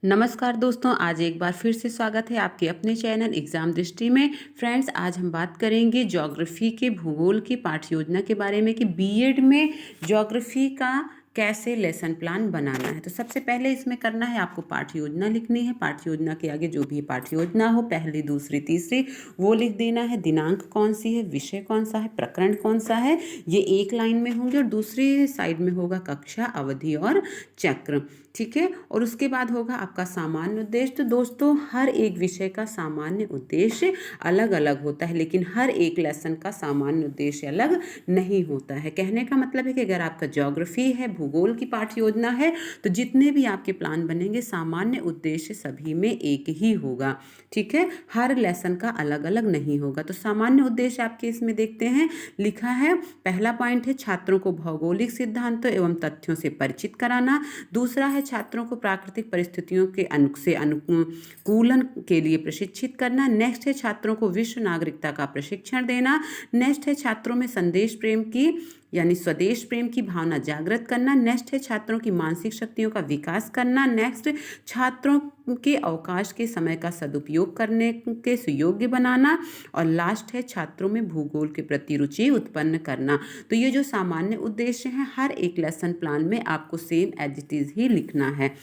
नमस्कार दोस्तों, आज एक बार फिर से स्वागत है आपके अपने चैनल एग्जाम दृष्टि में। फ्रेंड्स, आज हम बात करेंगे ज्योग्राफी के भूगोल की पाठ्य योजना के बारे में कि बीएड में ज्योग्राफी का कैसे लेसन प्लान बनाना है। तो सबसे पहले इसमें करना है, आपको पाठ्य योजना लिखनी है। पाठ्य योजना के आगे जो भी पाठ्य योजना हो, पहली, दूसरी, तीसरी, वो लिख देना है। दिनांक कौन सी है, विषय कौन सा है, प्रकरण कौन सा है, ये एक लाइन में होंगे और दूसरी साइड में होगा कक्षा, अवधि और चक्र। ठीक है। और उसके बाद होगा आपका सामान्य उद्देश्य। तो दोस्तों, हर एक विषय का सामान्य उद्देश्य अलग अलग होता है, लेकिन हर एक लेसन का सामान्य उद्देश्य अलग नहीं होता है। कहने का मतलब है कि अगर आपका ज्योग्राफी है, भूगोल की पाठ्य योजना है, तो जितने भी आपके प्लान बनेंगे सामान्य उद्देश्य सभी में एक ही होगा। ठीक है, हर लेसन का अलग अलग नहीं होगा। तो सामान्य उद्देश्य आपके इसमें देखते हैं, लिखा है। पहला पॉइंट है छात्रों को भौगोलिक सिद्धांतों एवं तथ्यों से परिचित कराना। दूसरा है छात्रों को प्राकृतिक परिस्थितियों के अनुकूलन के लिए प्रशिक्षित करना। नेक्स्ट है छात्रों को विश्व नागरिकता का प्रशिक्षण देना। नेक्स्ट है छात्रों में संदेश प्रेम की यानी स्वदेश प्रेम की भावना जागृत करना। नेक्स्ट है छात्रों की मानसिक शक्तियों का विकास करना। नेक्स्ट, छात्रों के अवकाश के समय का सदुपयोग करने के सुयोग्य बनाना। और लास्ट है छात्रों में भूगोल के प्रति रुचि उत्पन्न करना। तो ये जो सामान्य उद्देश्य हैं, हर एक लेसन प्लान में आपको सेम एज इट इज ही लिखना है।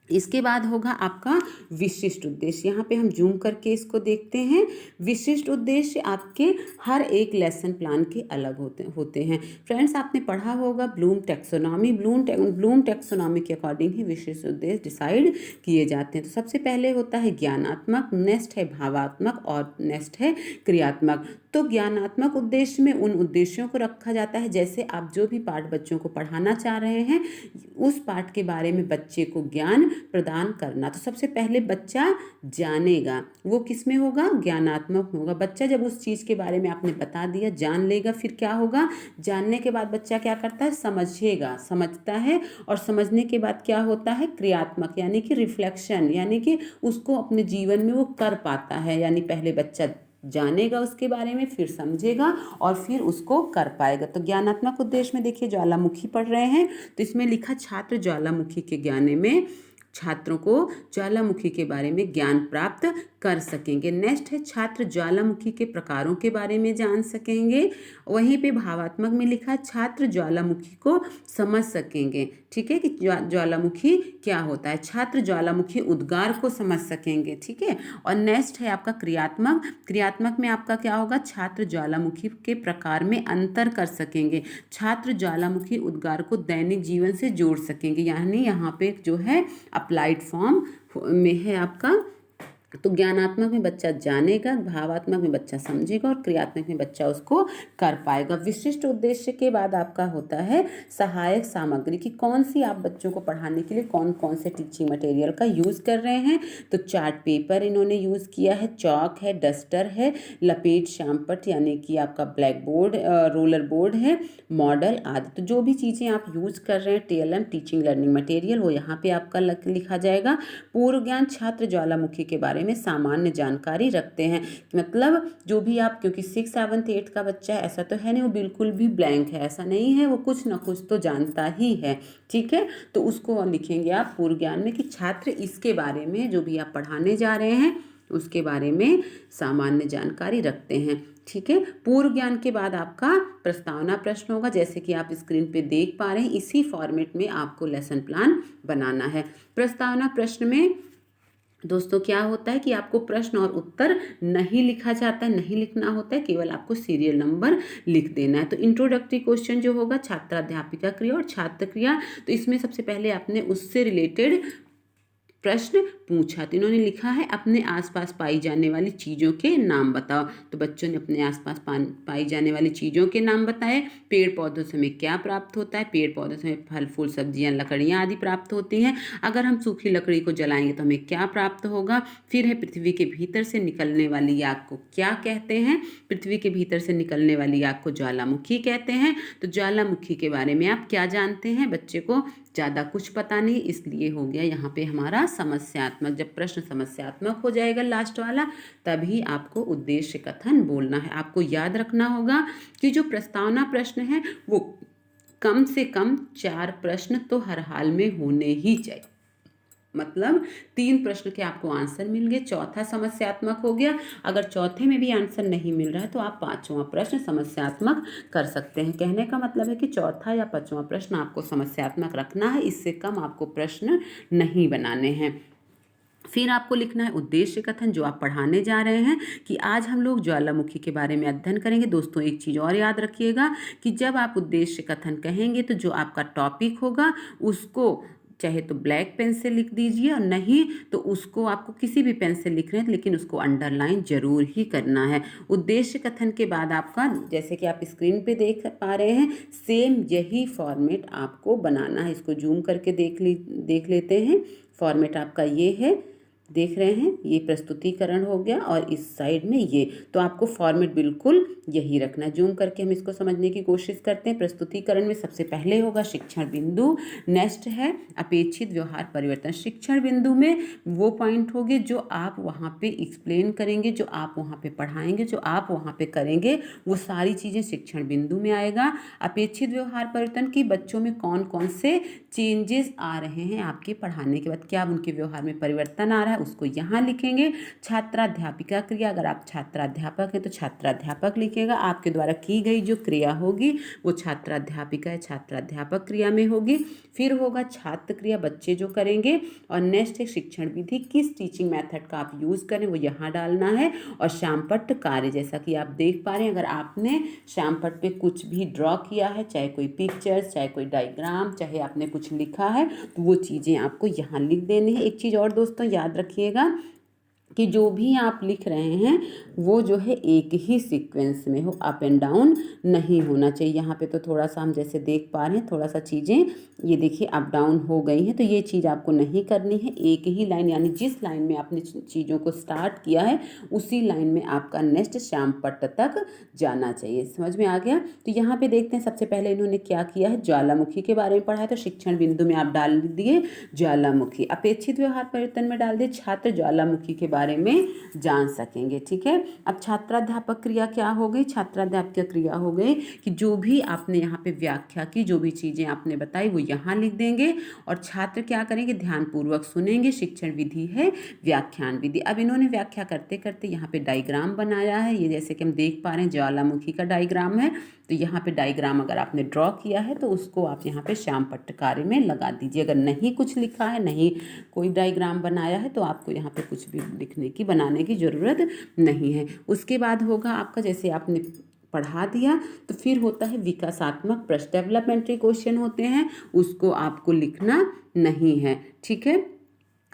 इसके बाद होगा आपका विशिष्ट उद्देश्य। यहाँ पे हम जूम करके इसको देखते हैं। विशिष्ट उद्देश्य आपके हर एक लेसन प्लान के अलग होते हैं। फ्रेंड्स, आपने पढ़ा होगा ब्लूम टैक्सोनॉमी। ब्लूम टैक्सोनॉमी के अकॉर्डिंग ही विशिष्ट उद्देश्य डिसाइड किए जाते हैं। तो सबसे पहले होता है ज्ञानात्मक, नेक्स्ट है भावात्मक और नेक्स्ट है क्रियात्मक। तो ज्ञानात्मक उद्देश्य में उन उद्देश्यों को रखा जाता है, जैसे आप जो भी पाठ बच्चों को पढ़ाना चाह रहे हैं, उस पाठ के बारे में बच्चे को ज्ञान प्रदान करना। तो सबसे पहले बच्चा जानेगा, वो किस में होगा, ज्ञानात्मक होगा। बच्चा जब उस चीज़ के बारे में आपने बता दिया, जान लेगा, फिर क्या होगा, जानने के बाद बच्चा क्या करता है, समझेगा, समझता है। और समझने के बाद क्या होता है, क्रियात्मक, यानी कि रिफ्लेक्शन, यानी कि उसको अपने जीवन में वो कर पाता है। यानी पहले बच्चा जानेगा उसके बारे में, फिर समझेगा और फिर उसको कर पाएगा। तो ज्ञानात्मक उद्देश्य में देखिए ज्वालामुखी पढ़ रहे हैं, तो इसमें लिखा छात्र ज्वालामुखी के ज्ञान में छात्रों को ज्वालामुखी के बारे में ज्ञान प्राप्त कर सकेंगे। नेक्स्ट है छात्र ज्वालामुखी के प्रकारों के बारे में जान सकेंगे। वहीं पे भावात्मक में लिखा छात्र ज्वालामुखी को समझ सकेंगे। ठीक है, कि ज्वालामुखी क्या होता है, छात्र ज्वालामुखी उद्गार को समझ सकेंगे। ठीक है। और नेक्स्ट है आपका क्रियात्मक। क्रियात्मक में आपका क्या होगा, छात्र ज्वालामुखी के प्रकार में अंतर कर सकेंगे। छात्र ज्वालामुखी उद्गार को दैनिक जीवन से जोड़ सकेंगे, यानी यहाँ पे जो है अप्लाइड फॉर्म में है आपका। तो ज्ञानात्मक में बच्चा जानेगा, भावात्मक में बच्चा समझेगा और क्रियात्मक में बच्चा उसको कर पाएगा। विशिष्ट उद्देश्य के बाद आपका होता है सहायक सामग्री, की कौन सी आप बच्चों को पढ़ाने के लिए कौन कौन से टीचिंग मटेरियल का यूज़ कर रहे हैं। तो चार्ट पेपर इन्होंने यूज़ किया है, चौक है, डस्टर है, लपेट श्यामपट्ट यानी कि आपका ब्लैक बोर्ड, रोलर बोर्ड है, मॉडल आदि। तो जो भी चीज़ें आप यूज़ कर रहे हैं, टीएलएम टीचिंग लर्निंग मटेरियल, वो यहाँ पे आपका लिखा जाएगा। पूर्व ज्ञान, छात्र ज्वालामुखी के बारे में सामान्य जानकारी रखते हैं। मतलब जो भी आप, क्योंकि 6, 7, 8 का बच्चा है, ऐसा तो है नहीं वो बिल्कुल भी ब्लैंक है, ऐसा नहीं है, वो कुछ ना कुछ तो जानता ही है। ठीक है, तो उसको लिखेंगे आप पूर्व ज्ञान में कि छात्र इसके बारे में, जो भी आप पढ़ाने जा रहे हैं उसके बारे में सामान्य जानकारी रखते हैं। ठीक है। पूर्व ज्ञान के बाद आपका प्रस्तावना प्रश्न होगा, जैसे कि आप स्क्रीन पे देख पा रहे हैं। इसी फॉर्मेट में आपको लेसन प्लान बनाना है। प्रस्तावना प्रश्न में दोस्तों क्या होता है कि आपको प्रश्न और उत्तर नहीं लिखा जाता है, नहीं लिखना होता है, केवल आपको सीरियल नंबर लिख देना है। तो इंट्रोडक्टरी क्वेश्चन जो होगा, छात्राध्यापिका क्रिया और छात्र क्रिया, तो इसमें सबसे पहले आपने उससे रिलेटेड प्रश्न पूछा। तो इन्होंने लिखा है अपने आसपास पाई जाने वाली चीज़ों के नाम बताओ। तो बच्चों ने अपने आसपास पाई जाने वाली चीज़ों के नाम बताए। पेड़ पौधों से हमें क्या प्राप्त होता है, पेड़ पौधों से हमें फल फूल सब्जियां लकड़ियां आदि प्राप्त होती हैं। अगर हम सूखी लकड़ी को जलाएंगे तो हमें क्या प्राप्त होगा। फिर है पृथ्वी के भीतर से निकलने वाली आग को क्या कहते हैं। पृथ्वी के भीतर से निकलने वाली आग को ज्वालामुखी कहते हैं। तो ज्वालामुखी के बारे में आप क्या जानते हैं, बच्चे को ज़्यादा कुछ पता नहीं, इसलिए हो गया यहाँ पे हमारा समस्यात्मक। जब प्रश्न समस्यात्मक हो जाएगा लास्ट वाला, तभी आपको उद्देश्य कथन बोलना है। आपको याद रखना होगा कि जो प्रस्तावना प्रश्न है वो कम से कम 4 प्रश्न तो हर हाल में होने ही चाहिए। मतलब 3 प्रश्न के आपको आंसर मिल गए, चौथा समस्यात्मक हो गया। अगर चौथे में भी आंसर नहीं मिल रहा है तो आप 5वां प्रश्न समस्यात्मक कर सकते हैं। कहने का मतलब है कि चौथा या 5वां प्रश्न आपको समस्यात्मक रखना है, इससे कम आपको प्रश्न नहीं बनाने हैं। फिर आपको लिखना है उद्देश्य कथन, जो आप पढ़ाने जा रहे हैं कि आज हम लोग ज्वालामुखी के बारे में अध्ययन करेंगे। दोस्तों एक चीज़ और याद रखिएगा कि जब आप उद्देश्य कथन कहेंगे तो जो आपका टॉपिक होगा उसको चाहे तो ब्लैक पेन से लिख दीजिए और नहीं तो उसको आपको किसी भी पेन से लिख रहे हैं लेकिन उसको अंडरलाइन जरूर ही करना है। उद्देश्य कथन के बाद आपका, जैसे कि आप स्क्रीन पे देख पा रहे हैं, सेम यही फॉर्मेट आपको बनाना है। इसको जूम करके देख लेते हैं। फॉर्मेट आपका ये है, देख रहे हैं, ये प्रस्तुतिकरण हो गया और इस साइड में ये, तो आपको फॉर्मेट बिल्कुल यही रखना है। जूम करके हम इसको समझने की कोशिश करते हैं। प्रस्तुतिकरण में सबसे पहले होगा शिक्षण बिंदु, नेक्स्ट है अपेक्षित व्यवहार परिवर्तन। शिक्षण बिंदु में वो पॉइंट होंगे जो आप वहाँ पे एक्सप्लेन करेंगे, जो आप वहाँ पे पढ़ाएंगे, जो आप वहाँ पे करेंगे, वो सारी चीज़ें शिक्षण बिंदु में आएगा। अपेक्षित व्यवहार परिवर्तन की बच्चों में कौन कौन से चेंजेस आ रहे हैं आपके पढ़ाने के बाद, क्या उनके व्यवहार में परिवर्तन आ रहा है, उसको यहाँ लिखेंगे। छात्राध्यापिका क्रिया, अगर आप छात्राध्यापक हैं तो छात्राध्यापक लिखेगा। आपके द्वारा की गई जो क्रिया होगी वो छात्राध्यापिका या छात्राध्यापक क्रिया में होगी। फिर होगा छात्र क्रिया, बच्चे जो करेंगे। और नेक्स्ट है शिक्षण विधि, किस टीचिंग मेथड का आप यूज़ करें वो यहाँ डालना है। और श्यामपट्ट कार्य, जैसा कि आप देख पा रहे हैं, अगर आपने श्यामपट्ट पे कुछ भी ड्रॉ किया है, चाहे कोई पिक्चर्स, चाहे कोई डायग्राम, चाहे आपने कुछ लिखा है, तो वो चीज़ें आपको यहाँ लिख देनी है। एक चीज़ और दोस्तों याद रखिएगा कि जो भी आप लिख रहे हैं वो जो है एक ही सीक्वेंस में हो, अप एंड डाउन नहीं होना चाहिए। यहाँ पे तो थोड़ा सा हम जैसे देख पा रहे हैं, थोड़ा सा चीज़ें ये देखिए अप डाउन हो गई हैं, तो ये चीज़ आपको नहीं करनी है। एक ही लाइन, यानी जिस लाइन में आपने चीज़ों को स्टार्ट किया है उसी लाइन में आपका नेक्स्ट श्यामपट्ट तक जाना चाहिए। समझ में आ गया? तो यहाँ पे देखते हैं सबसे पहले इन्होंने क्या किया है, ज्वालामुखी के बारे में पढ़ा है, तो शिक्षण बिंदु में आप डाल दिए ज्वालामुखी। अपेक्षित व्यवहार परिवर्तन में डाल दिए छात्र ज्वालामुखी के बारे में जान सकेंगे। ठीक है, अब छात्राध्यापक क्रिया क्या हो गई? छात्राध्यापक क्रिया हो गई कि जो भी आपने यहाँ पे व्याख्या की, जो भी चीज़ें आपने बताई वो यहाँ लिख देंगे और छात्र क्या करेंगे, ध्यानपूर्वक सुनेंगे। शिक्षण विधि है व्याख्यान विधि। अब इन्होंने व्याख्या करते करते यहाँ पे डायग्राम बनाया है, ये जैसे कि हम देख पा रहे हैं ज्वालामुखी का डायग्राम है। तो यहाँ पे डायग्राम अगर आपने ड्रॉ किया है तो उसको आप यहाँ पे श्यामपट्ट कार्य में लगा दीजिए। अगर नहीं कुछ लिखा है, नहीं कोई डायग्राम बनाया है, तो आपको यहाँ पे कुछ भी लिखने की, बनाने की ज़रूरत नहीं है। उसके बाद होगा आपका, जैसे आपने पढ़ा दिया तो फिर होता है विकासात्मक प्रश्न, डेवलपमेंटरी क्वेश्चन होते हैं, उसको आपको लिखना नहीं है। ठीक है,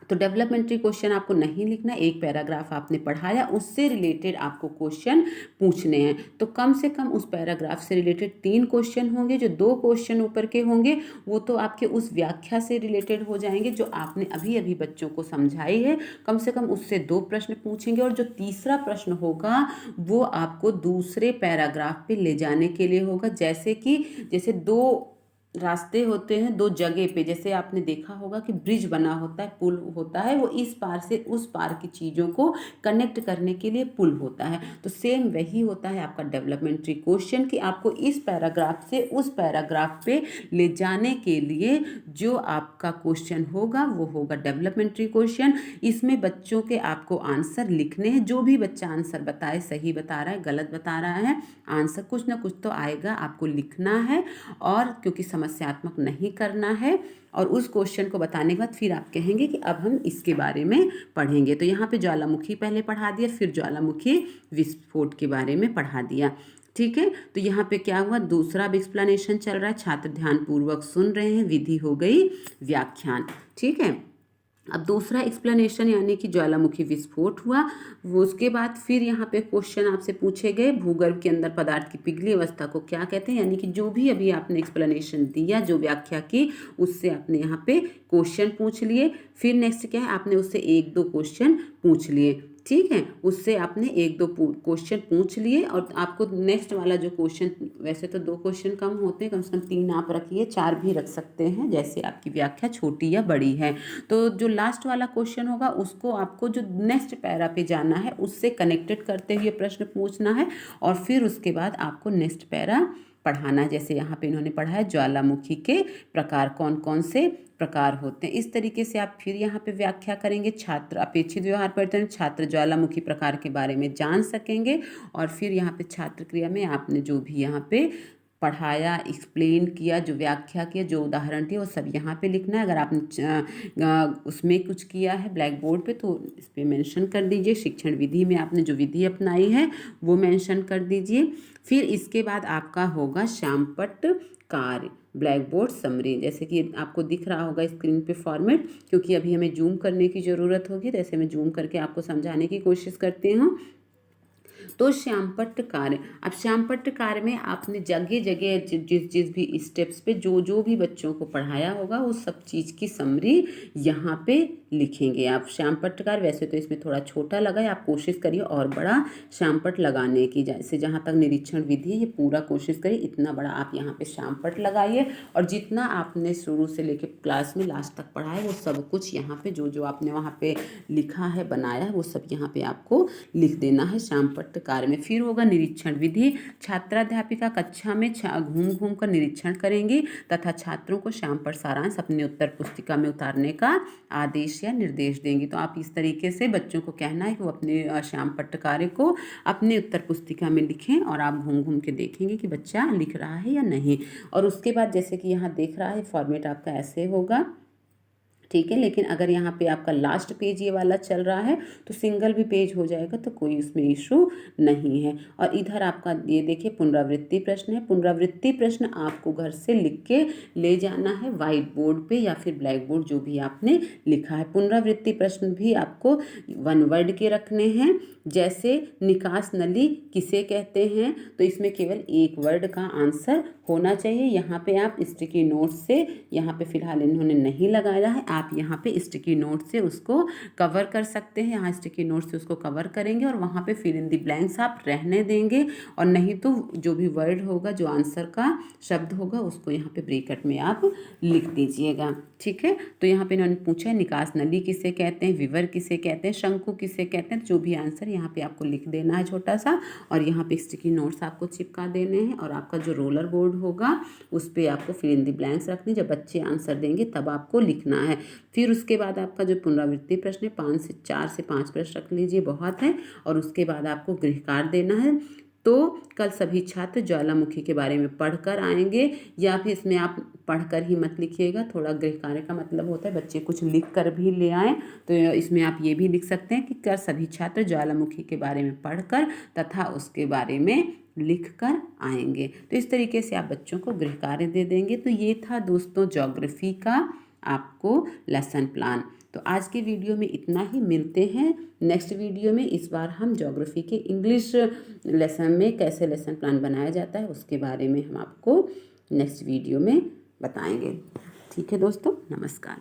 तो डेवलपमेंट्री क्वेश्चन आपको नहीं लिखना, एक पैराग्राफ आपने पढ़ाया उससे रिलेटेड आपको क्वेश्चन पूछने हैं। तो कम से कम उस पैराग्राफ से रिलेटेड 3 क्वेश्चन होंगे। जो 2 क्वेश्चन ऊपर के होंगे वो तो आपके उस व्याख्या से रिलेटेड हो जाएंगे जो आपने अभी अभी बच्चों को समझाई है, कम से कम उससे 2 प्रश्न पूछेंगे। और जो तीसरा प्रश्न होगा वो आपको दूसरे पैराग्राफ पे ले जाने के लिए होगा। जैसे 2 रास्ते होते हैं 2 जगह पे, जैसे आपने देखा होगा कि ब्रिज बना होता है, पुल होता है, वो इस पार से उस पार की चीज़ों को कनेक्ट करने के लिए पुल होता है। तो सेम वही होता है आपका डेवलपमेंट्री क्वेश्चन कि आपको इस पैराग्राफ से उस पैराग्राफ पे ले जाने के लिए जो आपका क्वेश्चन होगा वो होगा डेवलपमेंट्री क्वेश्चन। इसमें बच्चों के आपको आंसर लिखने हैं। जो भी बच्चा आंसर बताए, सही बता रहा है, गलत बता रहा है, आंसर कुछ ना कुछ तो आएगा, आपको लिखना है। और क्योंकि समस्यात्मक नहीं करना है, और उस क्वेश्चन को बताने के बाद फिर आप कहेंगे कि अब हम इसके बारे में पढ़ेंगे। तो यहाँ पे ज्वालामुखी पहले पढ़ा दिया, फिर ज्वालामुखी विस्फोट के बारे में पढ़ा दिया। ठीक है, तो यहाँ पे क्या हुआ, दूसरा अब एक्सप्लेनेशन चल रहा है, छात्र ध्यानपूर्वक सुन रहे हैं, विधि हो गई व्याख्यान। ठीक है, अब दूसरा एक्सप्लेनेशन यानी कि ज्वालामुखी विस्फोट हुआ, वो उसके बाद फिर यहाँ पे क्वेश्चन आपसे पूछे गए, भूगर्भ के अंदर पदार्थ की पिघली अवस्था को क्या कहते हैं। यानी कि जो भी अभी आपने एक्सप्लेनेशन दिया, जो व्याख्या की, उससे आपने यहाँ पे क्वेश्चन पूछ लिए। फिर नेक्स्ट क्या है, आपने उससे 1-2 क्वेश्चन पूछ लिए। ठीक है, उससे आपने 1-2 क्वेश्चन पूछ लिए और आपको नेक्स्ट वाला जो क्वेश्चन, वैसे तो 2 क्वेश्चन कम होते हैं, कम से कम 3 आप रखिए, 4 भी रख सकते हैं, जैसे आपकी व्याख्या छोटी या बड़ी है। तो जो लास्ट वाला क्वेश्चन होगा उसको आपको जो नेक्स्ट पैरा पे जाना है उससे कनेक्टेड करते हुए प्रश्न पूछना है और फिर उसके बाद आपको नेक्स्ट पैरा पढ़ाना। जैसे यहाँ पे इन्होंने पढ़ा है ज्वालामुखी के प्रकार, कौन कौन से प्रकार होते हैं। इस तरीके से आप फिर यहाँ पे व्याख्या करेंगे। छात्र अपेक्षित व्यवहार परिवर्तन, छात्र ज्वालामुखी प्रकार के बारे में जान सकेंगे। और फिर यहाँ पे छात्र क्रिया में आपने जो भी यहाँ पे पढ़ाया, एक्सप्लेन किया, जो व्याख्या किया, जो उदाहरण दिए, वो सब यहाँ पे लिखना है। अगर आपने उसमें कुछ किया है ब्लैक बोर्ड पे तो इस पे मेंशन कर दीजिए। शिक्षण विधि में आपने जो विधि अपनाई है वो मेंशन कर दीजिए। फिर इसके बाद आपका होगा श्यामपट्ट कार्य, ब्लैक बोर्ड समरी। जैसे कि आपको दिख रहा होगा स्क्रीन पे फॉर्मेट, क्योंकि अभी हमें जूम करने की ज़रूरत होगी, तो ऐसे मैं जूम करके आपको समझाने की कोशिश करती हूँ। तो श्यामपट्ट कार्य, अब श्यामपट्ट कार्य में आपने जगह जगह जिस जिस भी स्टेप्स पे जो जो भी बच्चों को पढ़ाया होगा उस सब चीज़ की समरी यहाँ पे लिखेंगे आप। श्यामपट्ट कार्य वैसे तो इसमें थोड़ा छोटा लगा है, आप कोशिश करिए और बड़ा श्यामपट्ट लगाने की। जैसे जहाँ तक निरीक्षण विधि है ये पूरा कोशिश करिए इतना बड़ा आप यहाँ पे श्यामपट्ट लगाइए। और जितना आपने शुरू से लेके क्लास में लास्ट तक पढ़ा है वो सब कुछ यहाँ पे जो जो आपने वहाँ पे लिखा है, बनाया है, वो सब यहाँ पे आपको लिख देना है श्यामपट्ट कार्य में। फिर होगा निरीक्षण विधि। छात्राध्यापिका कक्षा में घूम घूम कर निरीक्षण करेंगी तथा छात्रों को श्यामपट्ट सारांश अपने उत्तर पुस्तिका में उतारने का आदेश या निर्देश देंगी। तो आप इस तरीके से बच्चों को कहना है कि वो अपने श्यामपट्ट कार्य को अपने उत्तर पुस्तिका में लिखें और आप घूम घूम के देखेंगे कि बच्चा लिख रहा है या नहीं। और उसके बाद जैसे कि यहाँ देख रहा है फॉर्मेट आपका ऐसे होगा, ठीक है। लेकिन अगर यहाँ पे आपका लास्ट पेज ये वाला चल रहा है तो सिंगल भी पेज हो जाएगा तो कोई उसमें इशू नहीं है। और इधर आपका ये देखिए पुनरावृत्ति प्रश्न है। पुनरावृत्ति प्रश्न आपको घर से लिख के ले जाना है व्हाइट बोर्ड पे या फिर ब्लैक बोर्ड जो भी आपने लिखा है। पुनरावृत्ति प्रश्न भी आपको वन वर्ड के रखने हैं। जैसे निकास नली किसे कहते हैं, तो इसमें केवल एक वर्ड का आंसर होना चाहिए। यहाँ पे आप स्टिकी नोट से, यहाँ पे फिलहाल इन्होंने नहीं लगाया है, आप यहाँ पे स्टिकी नोट से उसको कवर कर सकते हैं। यहाँ स्टिकी नोट से उसको कवर करेंगे और वहाँ पे फिल इन द ब्लैंक्स आप रहने देंगे। और नहीं तो जो भी वर्ड होगा, जो आंसर का शब्द होगा, उसको यहाँ पे ब्रैकेट में आप लिख दीजिएगा, ठीक है। तो यहाँ पे इन्होंने पूछा है निकास नली किसे कहते हैं, विवर किसे कहते हैं, शंकु किसे कहते हैं। जो भी आंसर यहाँ पे आपको लिख देना है छोटा सा, और यहाँ पे स्टिकी नोट्स आपको चिपका देने हैं। और आपका जो रोलर बोर्ड होगा उस पर आपको फिल इन द ब्लैंक्स रखने, जब बच्चे आंसर देंगे तब आपको लिखना है। फिर उसके बाद आपका जो पुनरावृत्ति प्रश्न है 4 से 5 प्रश्न रख लीजिए, बहुत है। और उसके बाद आपको गृहकार्य देना है। तो कल सभी छात्र ज्वालामुखी के बारे में पढ़कर आएंगे, या फिर इसमें आप पढ़कर ही मत लिखिएगा। थोड़ा गृहकार्य का मतलब होता है बच्चे कुछ लिख कर भी ले आएँ, तो इसमें आप ये भी लिख सकते हैं कि कल सभी छात्र ज्वालामुखी के बारे में पढ़कर तथा उसके बारे में लिख कर आएंगे। तो इस तरीके से आप बच्चों को गृहकार्य दे देंगे। तो ये था दोस्तों ज्योग्राफी का आपको लेसन प्लान। तो आज के वीडियो में इतना ही, मिलते हैं नेक्स्ट वीडियो में। इस बार हम ज्योग्राफी के इंग्लिश लेसन में कैसे लेसन प्लान बनाया जाता है उसके बारे में हम आपको नेक्स्ट वीडियो में बताएंगे। ठीक है दोस्तों, नमस्कार।